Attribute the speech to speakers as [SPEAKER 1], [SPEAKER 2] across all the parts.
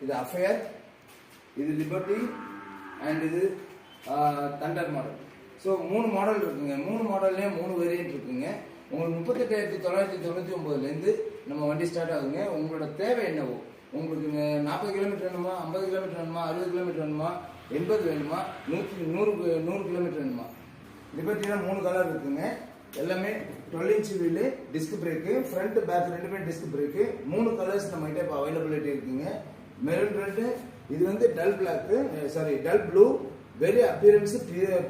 [SPEAKER 1] இது அஃபேர், இது liberty and இது தண்டர் மாடல். ஸோ 3 மாடல் இருக்குங்க. 3 மாடல்லேயே 3 வேரியன்ட் இருக்குங்க. உங்களுக்கு 38,999 நம்ம வண்டி ஸ்டார்ட் ஆகுங்க. உங்களோட தேவை என்னவோ, உங்களுக்கு 40 கிலோமீட்டர் வேணுமா, 50 கிலோமீட்டர் வேணுமா, 60 கிலோமீட்டர் வேணுமா, 80 வேணுமா, 100 கிலோமீட்டர் வேணுமா. லிபர்ட்டியில் 3 கலர் இருக்குங்க. எல்லாமே 12 inch wheel, disc brake, front back 2 disc brake. 3 colours நம்ம கிட்ட இப்போ அவைலபிலிட்டி இருக்குங்க. மெரூன் ரெட்டு, இது வந்து dull black, dull blue, very appearance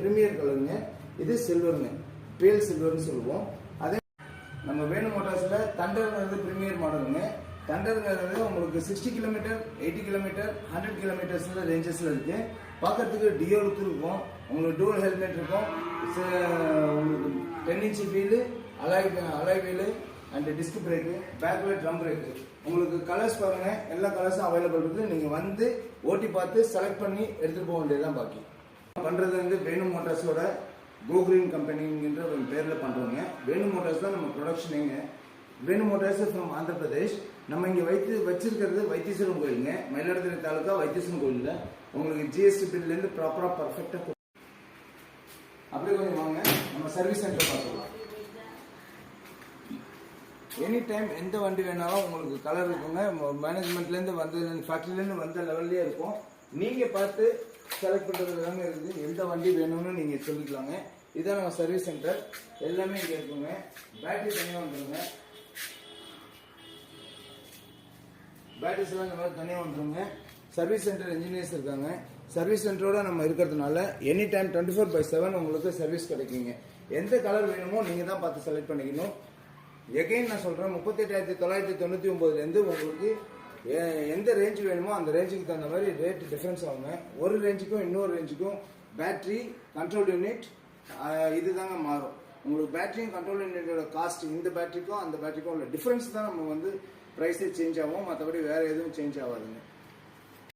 [SPEAKER 1] premier கலருங்க. இது சில்வருங்க, பேல் சில்வர்னு சொல்லுவோம். அதே நம்ம வேணு மோட்டார்ஸ்ல தண்டர்ங்கிறது பிரீமியர் மாடலுங்க. தண்டர்ங்கிறது உங்களுக்கு 60 கிலோமீட்டர், 80 கிலோமீட்டர், 100 கிலோமீட்டர்ஸ்ல ரேஞ்சஸ்ல இருக்கு. பார்க்கறதுக்கு டியோ லுக் இருக்கும். உங்களுக்கு டூல் ஹெல்மெட் இருக்கும். உங்களுக்கு 10 inch wheel, alloy wheel and disc brake, பேக்ல ட்ரம் பிரேக்கு. உங்களுக்கு கலர்ஸ் பாருங்க, எல்லா கலர்ஸும் அவைலபிள் இருக்கு. நீங்க வந்து ஓட்டி பார்த்து செலக்ட் பண்ணி எடுத்துட்டு போக வேண்டியதுதான் பாக்கி. பண்றது வந்து வேணு மோட்டார்ஸோட கோ கிரீன் கம்பெனிங்கிற ஒரு பேர்ல பண்றோங்க. வேணு மோட்டார்ஸ் தான் நம்ம ப்ரொடக்ஷனுங்க. வேணு மோட்டார்ஸ் ஃப்ரம் ஆந்திர பிரதேஷ். நம்ம இங்க வச்சிருக்கிறது வைத்தீஸ்வரன் கோயிலுங்க, மயிலாடுதுறை தாலுகா வைத்தீஸ்வரன் கோயில்ல. உங்களுக்கு ஜிஎஸ்டி பில்ல இருந்து ப்ராப்பரா பர்ஃபெக்டா. அப்படியே கொஞ்சம் வாங்க, நம்ம சர்வீஸ் சென்டர் பார்க்கலாம். எனி டைம் எந்த வண்டி வேணாலும் உங்களுக்கு கலர் இருக்குங்க. மேனேஜ்மெண்ட்லேருந்து வந்து ஃபேக்ட்ரிலேருந்து வந்த லெவல்லே இருக்கும். நீங்கள் பார்த்து செலக்ட் பண்ணுறது எல்லாமே இருக்குது. எந்த வண்டி வேணும்னு நீங்கள் சொல்லிக்கலாங்க. இதுதான் நம்ம சர்வீஸ் சென்டர். எல்லாமே இங்கே இருக்குங்க. பேட்டரி தனியாக வந்துடுங்க. பேட்டரிஸ் எல்லாம் இந்த மாதிரி தனியாக வந்துடுங்க. சர்வீஸ் சென்டர் இன்ஜினியர்ஸ் இருக்காங்க. சர்வீஸ் சென்டரோட நம்ம இருக்கிறதுனால எனி டைம் 24/7 உங்களுக்கு சர்வீஸ் கிடைக்குங்க. எந்த கலர் வேணுமோ நீங்கள் தான் பார்த்து செலக்ட் பண்ணிக்கணும். எகைன் நான் சொல்கிறேன், 38,999 உங்களுக்கு எந்த ரேஞ்ச் வேணுமோ அந்த ரேஞ்சுக்கு தகுந்த மாதிரி ரேட் டிஃப்ரென்ஸ் ஆகுங்க. ஒரு ரேஞ்சுக்கும் இன்னொரு ரேஞ்சுக்கும் பேட்டரி, கண்ட்ரோல் யூனிட் இதுதாங்க மாறும். உங்களுக்கு பேட்டரியும் கண்ட்ரோல் யூனிட்டோட காஸ்ட் இந்த பேட்டரிக்கும் அந்த பேட்டரிக்கும் உள்ள டிஃப்ரென்ஸ் தான் நம்ம வந்து ப்ரைஸே சேஞ்ச் ஆகும். மற்றபடி வேறு எதுவும் சேஞ்ச் ஆகாதுங்க.